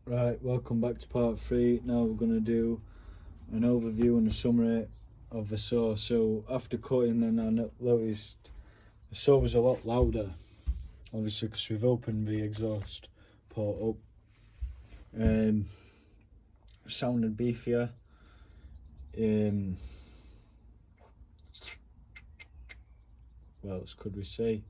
Right, welcome back to part 3. Now we're going to do an overview and a summary of the saw. So after cutting, then I noticed the saw was a lot louder, obviously because we've opened the exhaust port up. Sounded beefier. What else could we say?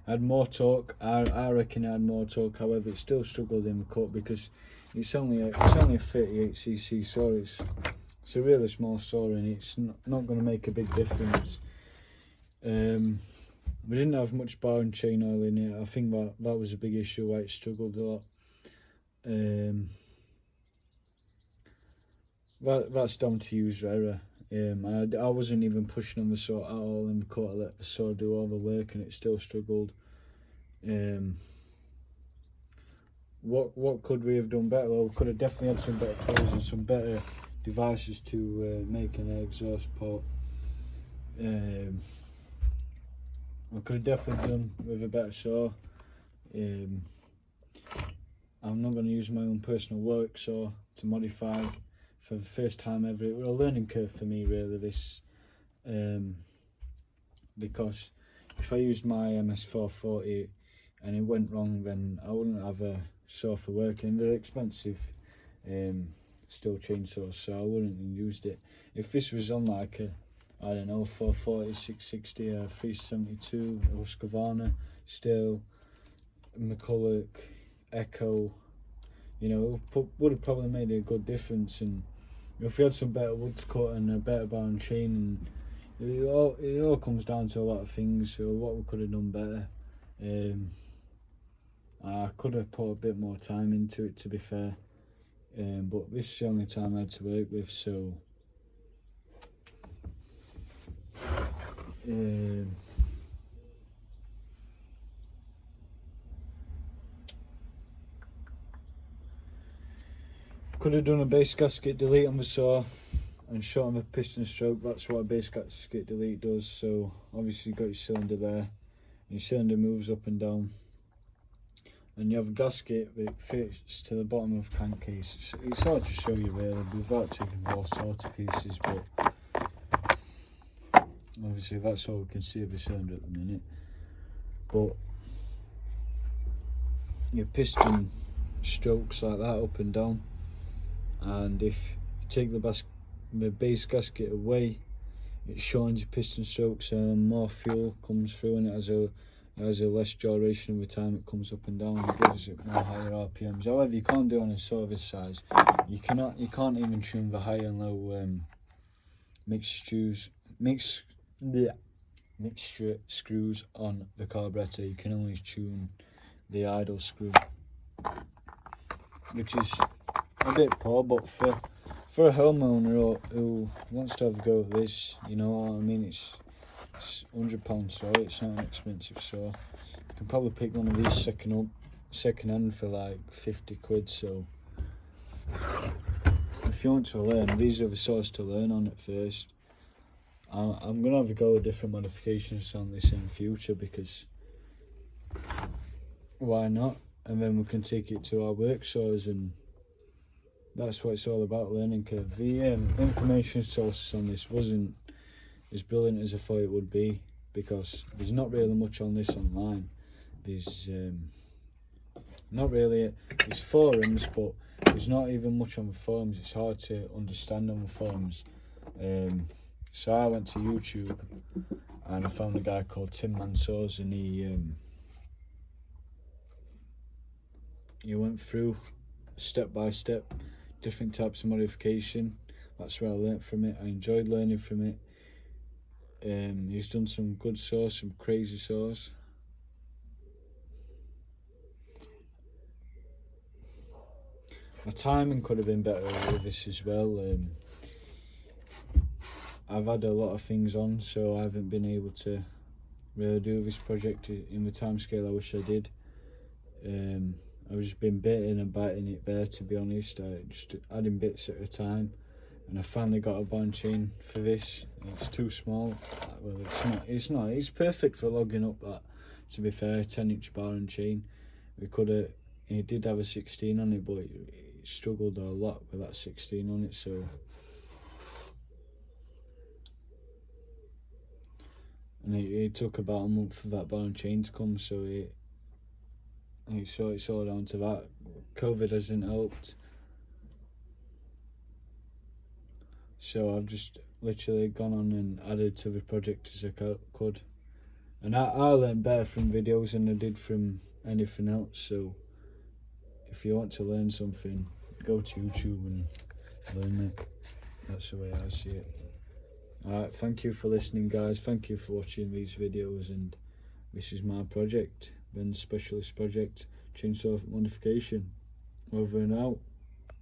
Had more torque. I reckon it had more torque. However, it still struggled in the cut because it's only a 38cc saw. It's a really small saw and it's not going to make a big difference. We didn't have much bar and chain oil in it. I think that was a big issue why it struggled a lot. That's down to user error. I wasn't even pushing on the saw at all in the cut. I let the saw do all the work and it still struggled. What could we have done better? Well, we could have definitely had some better tools and some better devices to make an exhaust port. I could have definitely done with a better saw. I'm not going to use my own personal work saw to modify for the first time ever. It was a learning curve for me really, this, because if I used my MS440 and it went wrong, then I wouldn't have a saw for working. They're expensive steel chainsaws, so I wouldn't have used it. If this was on like a, I don't know, 440, 660, 372, Husqvarna, steel, McCulloch, Echo, you know, would have probably made a good difference. And if we had some better wood to cut and a better bar and chain, and it all comes down to a lot of things. So what we could have done better. I could have put a bit more time into it, to be fair, but this is the only time I had to work with, so could have done a base gasket delete on the saw and shorten the piston stroke. That's what a base gasket delete does. So obviously you've got your cylinder there, and your cylinder moves up and down, and you have a gasket that fits to the bottom of the crankcase. It's hard to show you really without taking all sorts of pieces, but obviously that's all we can see of the cylinder at the minute. But your piston strokes like that up and down, and if you take the base gasket away, it shortens your piston strokes and more fuel comes through, and it has a less duration of the time it comes up and down. It gives it more higher RPMs. However, you can't do on a saw this size. You can't even tune the high and low mixture screws on the carburetor. You can only tune the idle screw, which is a bit poor. But for a homeowner who wants to have a go at this, you know what I mean, it's £100 saw. It's not an expensive saw. You can probably pick one of these second hand for like 50 quid. So if you want to learn, these are the saws to learn on at first. I'm gonna have a go at different modifications on this in the future, because why not? And then we can take it to our work saws, and that's what it's all about, learning curve. The information sources on this wasn't as brilliant as I thought it would be, because there's not really much on this online. There's not really, there's forums, but there's not even much on the forums. It's hard to understand on the forums. So I went to YouTube and I found a guy called Tim Mansours, and he went through step by step different types of modification. That's where I learnt from it. I enjoyed learning from it. He's done some good saws, some crazy saws. My timing could have been better with this as well. I've had a lot of things on, so I haven't been able to really do this project in the time scale I wish I did. I've just been baiting and biting it there, to be honest. I just adding bits at a time, and I finally got a bar and chain for this. It's too small. Well, it's not. It's perfect for logging up that, to be fair, 10-inch bar and chain. We could have it did have a 16 on it, but it struggled a lot with that 16 on it, so and it took about a month for that bar and chain to come, so it's all down to that. COVID hasn't helped, so I've just literally gone on and added to the project as I could, and I learned better from videos than I did from anything else. So if you want to learn something, go to YouTube and learn it. That's the way I see it. Alright, thank you for listening, guys. Thank you for watching these videos, and this is my project, Ben's Specialist Project, Chainsaw Modification. Over and out.